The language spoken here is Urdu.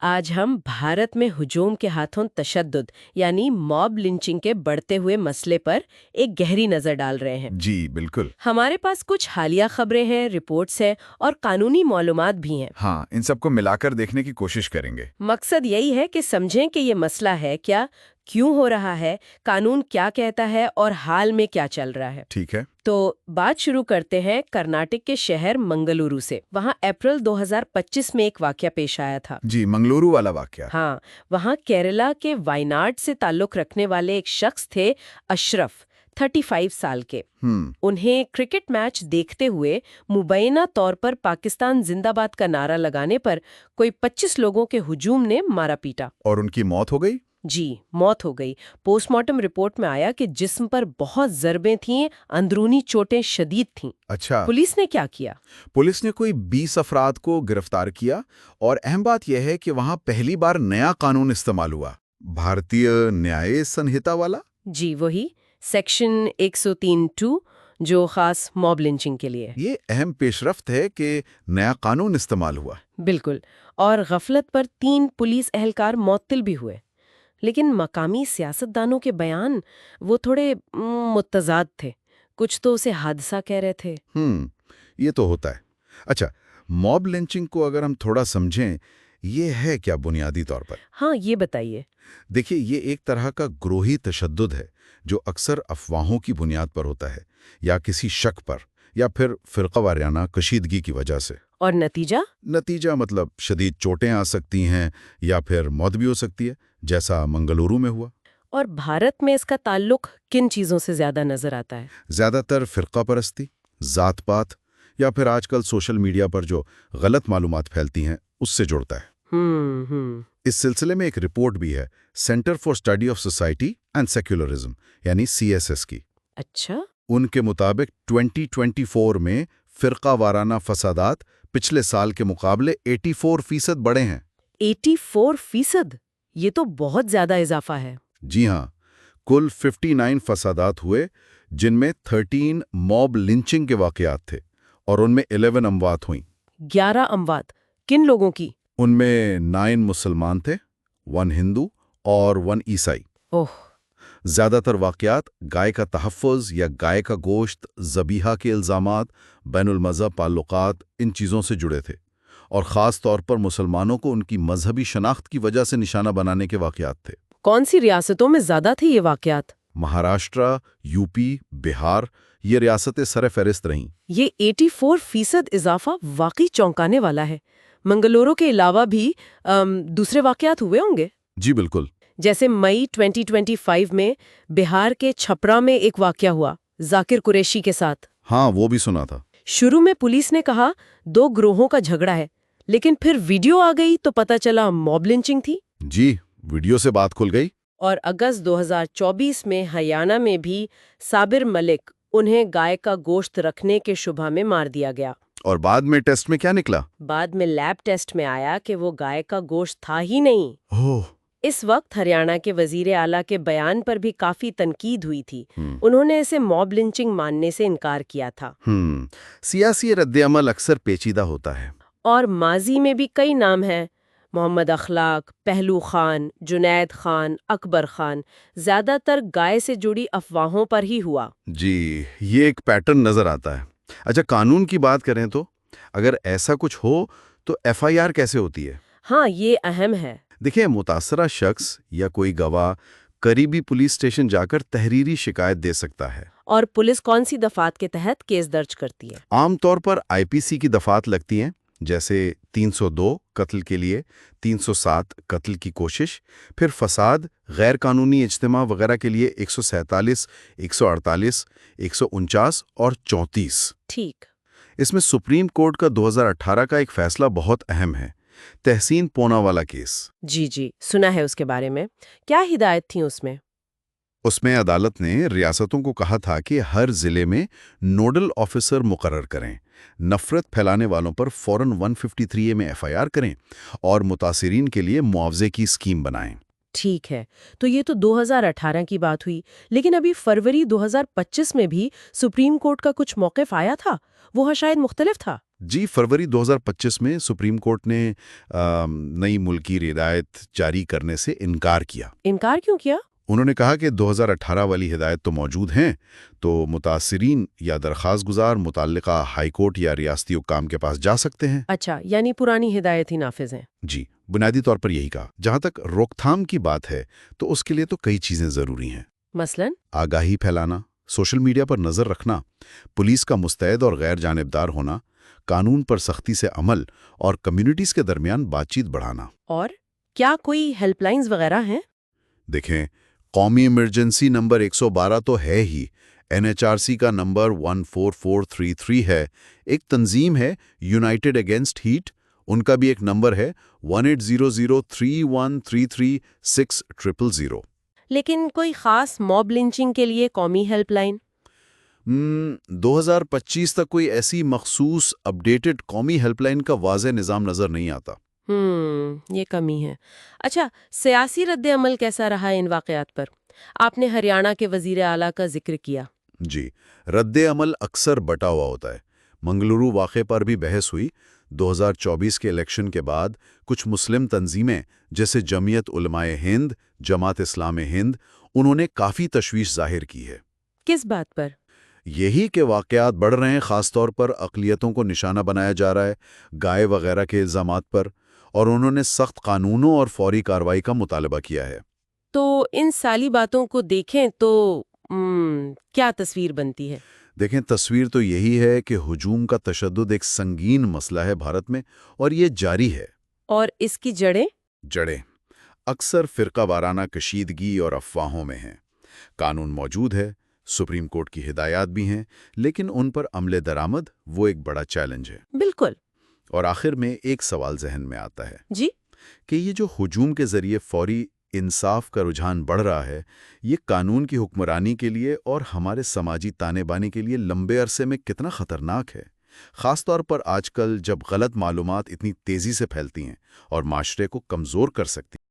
آج ہم بھارت میں ہجوم کے ہاتھوں تشدد یعنی ماب لنچنگ کے بڑھتے ہوئے مسئلے پر ایک گہری نظر ڈال رہے ہیں۔ جی بالکل۔ ہمارے پاس کچھ حالیہ خبریں ہیں، رپورٹس ہیں اور قانونی معلومات بھی ہیں۔ ہاں، ان سب کو ملا کر دیکھنے کی کوشش کریں گے۔ مقصد یہی ہے کہ سمجھیں کہ یہ مسئلہ ہے کیا، کیوں ہو رہا ہے، قانون کیا کہتا ہے اور حال میں کیا چل رہا ہے۔ ٹھیک ہے۔ تو بات شروع کرتے ہیں کرناٹک کے شہر منگلورو سے۔ وہاں اپریل 2025 میں ایک واقعہ پیش آیا تھا۔ جی، منگلورو والا واقعہ۔ ہاں، وہاں کیرلا کے وائناڈ سے تعلق رکھنے والے ایک شخص تھے، اشرف، 35 سال کے۔ انہیں کرکٹ میچ دیکھتے ہوئے مبینہ طور پر پاکستان زندہ باد کا نعرہ لگانے پر کوئی 25 لوگوں کے ہجوم نے مارا پیٹا۔ اور ان کی موت ہو گئی؟ جی، موت ہو گئی۔ پوسٹ مارٹم رپورٹ میں آیا کہ جسم پر بہت ضربیں تھیں، اندرونی چوٹیں شدید تھیں۔ اچھا، پولیس نے کیا کیا؟ پولیس نے کوئی 20 افراد کو گرفتار کیا، اور اہم بات یہ ہے کہ وہاں پہلی بار نیا قانون استعمال ہوا، بھارتیہ نیائے سنہتا والا۔ جی وہی، سیکشن 103(2) جو خاص موب لنچنگ کے لیے۔ یہ اہم پیش رفت ہے کہ نیا قانون استعمال ہوا۔ بالکل، اور غفلت پر 3 پولیس اہلکار معطل بھی ہوئے۔ لیکن مقامی سیاستدانوں کے بیان وہ تھوڑے متضاد تھے۔ کچھ تو اسے حادثہ کہہ رہے تھے۔ یہ تو ہوتا ہے۔ اچھا، موب لنچنگ کو اگر ہم تھوڑا سمجھیں، یہ ہے کیا بنیادی طور پر؟ ہاں، یہ بتائیے۔ دیکھیے، یہ ایک طرح کا گروہی تشدد ہے جو اکثر افواہوں کی بنیاد پر ہوتا ہے، یا کسی شک پر، یا پھر فرقہ وارانہ کشیدگی کی وجہ سے۔ اور نتیجہ مطلب شدید چوٹیں آ سکتی ہیں یا پھر موت بھی ہو سکتی ہے، جیسا منگلورو میں ہوا۔ اور بھارت میں اس کا تعلق کن چیزوں سے زیادہ نظر آتا ہے؟ زیادہ تر فرقہ پرستی، ذات پات، یا پھر آج کل سوشل میڈیا پر جو غلط معلومات پھیلتی ہیں اس سے جڑتا ہے۔ اس سلسلے میں ایک رپورٹ بھی ہے، centre for study of society and secularism یعنی CSS کی۔ اچھا۔ ان کے مطابق 2024 میں فرقہ وارانہ فسادات پچھلے سال کے مقابلے 84% بڑھے ہیں۔ 84%؟ یہ تو بہت زیادہ اضافہ ہے۔ جی ہاں، کل 59 فسادات ہوئے، جن میں 13 موب لنچنگ کے واقعات تھے، اور ان میں 11 اموات ہوئیں۔ 11 اموات؟ کن لوگوں کی؟ ان میں 9 مسلمان تھے، 1 ہندو اور 1 عیسائی۔ اوہ! زیادہ تر واقعات گائے کا تحفظ یا گائے کا گوشت، ذبیحہ کے الزامات، بین المذہب تعلقات، ان چیزوں سے جڑے تھے، اور خاص طور پر مسلمانوں کو ان کی مذہبی شناخت کی وجہ سے نشانہ بنانے کے واقعات تھے۔ کون سی ریاستوں میں زیادہ تھے یہ واقعات؟ مہاراشٹرا، یوپی، بہار، یہ ریاستیں سر فہرست رہیں۔ یہ 84% اضافہ واقعی چونکانے والا ہے۔ منگلورو کے علاوہ بھی دوسرے واقعات ہوئے ہوں گے؟ جی بالکل۔ جیسے مئی 2025 میں بہار کے چھپرا میں ایک واقعہ ہوا، ذاکر قریشی کے ساتھ۔ ہاں، وہ بھی سنا تھا۔ شروع میں پولیس نے کہا 2 گروہوں کا جھگڑا ہے، لیکن پھر ویڈیو آ گئی تو پتہ چلا موب لنچنگ تھی۔ جی، ویڈیو سے بات کھل گئی۔ اور اگست 2024 میں ہریانہ میں بھی صابر ملک، انہیں گائے کا گوشت رکھنے کے شبہ میں مار دیا گیا۔ اور بعد میں ٹیسٹ میں کیا نکلا؟ بعد میں لیب ٹیسٹ میں آیا کہ وہ گائے کا گوشت تھا ہی نہیں۔ اوہ! اس وقت ہریانہ کے وزیر اعلیٰ کے بیان پر بھی کافی تنقید ہوئی تھی۔ انہوں نے اسے موب لنچنگ ماننے سے انکار کیا تھا۔ سیاسی رد عمل اکثر پیچیدہ ہوتا ہے۔ اور ماضی میں بھی کئی نام ہیں، محمد اخلاق، پہلو خان، جنید خان، اکبر خان، زیادہ تر گائے سے جڑی افواہوں پر ہی ہوا۔ جی، یہ ایک پیٹرن نظر آتا ہے۔ اچھا، قانون کی بات کریں تو اگر ایسا کچھ ہو تو FIR کیسے ہوتی ہے؟ ہاں، یہ اہم ہے۔ دیکھیں، متاثرہ شخص یا کوئی گواہ قریبی پولیس اسٹیشن جا کر تحریری شکایت دے سکتا ہے۔ اور پولیس کون سی دفعات کے تحت کیس درج کرتی ہے؟ عام طور پر IPC کی دفعات لگتی ہیں، جیسے 302 قتل کے لیے، 307 قتل کی کوشش، پھر فساد، غیر قانونی اجتماع وغیرہ کے لیے 147، 148، 149 اور 34۔ ٹھیک۔ اس میں سپریم کورٹ کا 2018 کا ایک فیصلہ بہت اہم ہے، تحسین پونا والا کیس۔ جی، سنا ہے اس کے بارے میں۔ کیا ہدایت تھیں اس میں؟ اس میں عدالت نے ریاستوں کو کہا تھا کہ ہر ضلع میں نوڈل آفیسر مقرر کریں، نفرت پھیلانے والوں پر فوراً 153A میں FIR کریں، اور متاثرین کے لیے معاوضے کی اسکیم بنائیں۔ ٹھیک ہے، تو یہ تو 2018 کی بات ہوئی، لیکن ابھی فروری 2025 میں بھی سپریم کورٹ کا کچھ موقف آیا تھا، وہ شاید مختلف تھا۔ جی، فروری 2025 میں سپریم کورٹ نے نئی ملکی ہدایت جاری کرنے سے انکار کیا۔ انکار کیوں کیا؟ انہوں نے کہا کہ 2018 والی ہدایت تو موجود ہیں، تو متاثرین یا درخواست گزار متعلقہ ہائی کورٹ یا ریاستی حکام کے پاس جا سکتے ہیں۔ اچھا، یعنی پرانی ہدایت ہی نافذ ہیں۔ جی، بنیادی طور پر یہی کہا۔ جہاں تک روک تھام کی بات ہے تو اس کے لیے تو کئی چیزیں ضروری ہیں۔ مثلاً؟ آگاہی پھیلانا، سوشل میڈیا پر نظر رکھنا، پولیس کا مستعد اور غیر جانبدار ہونا، قانون پر سختی سے عمل اور کمیونٹیز کے درمیان بات چیت بڑھانا۔ اور کیا کوئی ہیلپ لائنز وغیرہ ہیں؟ دیکھیں، قومی ایمرجنسی نمبر 112 تو ہے ہی، NHRC کا نمبر 14433 ہے، ایک تنظیم ہے یونائٹڈ اگینسٹ ہیٹ، ان کا بھی ایک نمبر ہے 180031336000۔ لیکن کوئی خاص موب لنچنگ کے لیے قومی ہیلپ لائن؟ 2025 تک کوئی ایسی مخصوص اپڈیٹڈ قومی ہیلپ لائن کا واضح نظام نظر نہیں آتا۔ یہ کمی ہے۔ اچھا، سیاسی رد عمل کیسا رہا ان واقعات پر؟ آپ نے ہریانہ کے وزیر اعلیٰ کا ذکر کیا۔ جی، رد عمل اکثر بٹا ہوا ہوتا ہے۔ منگلورو واقعے پر بھی بحث ہوئی۔ 2024 کے الیکشن کے بعد کچھ مسلم تنظیمیں جیسے جمعیت علماء ہند، جماعت اسلام ہند، انہوں نے کافی تشویش ظاہر کی ہے۔ کس بات پر؟ یہی کہ واقعات بڑھ رہے ہیں، خاص طور پر اقلیتوں کو نشانہ بنایا جا رہا ہے، گائے وغیرہ کے الزامات پر، اور انہوں نے سخت قانونوں اور فوری کارروائی کا مطالبہ کیا ہے۔ تو ان ساری باتوں کو دیکھیں تو کیا تصویر بنتی ہے؟ دیکھیں، تصویر تو یہی ہے کہ ہجوم کا تشدد ایک سنگین مسئلہ ہے بھارت میں، اور یہ جاری ہے۔ اور اس کی جڑیں؟ جڑیں اکثر فرقہ وارانہ کشیدگی اور افواہوں میں ہیں۔ قانون موجود ہے، سپریم کورٹ کی ہدایات بھی ہیں، لیکن ان پر عمل درآمد وہ ایک بڑا چیلنج ہے۔ بالکل۔ اور آخر میں ایک سوال ذہن میں آتا ہے جی؟ کہ یہ جو ہجوم کے ذریعے فوری انصاف کا رجحان بڑھ رہا ہے، یہ قانون کی حکمرانی کے لیے اور ہمارے سماجی تانے بانے کے لیے لمبے عرصے میں کتنا خطرناک ہے، خاص طور پر آج کل جب غلط معلومات اتنی تیزی سے پھیلتی ہیں اور معاشرے کو کمزور کر سکتی ہیں۔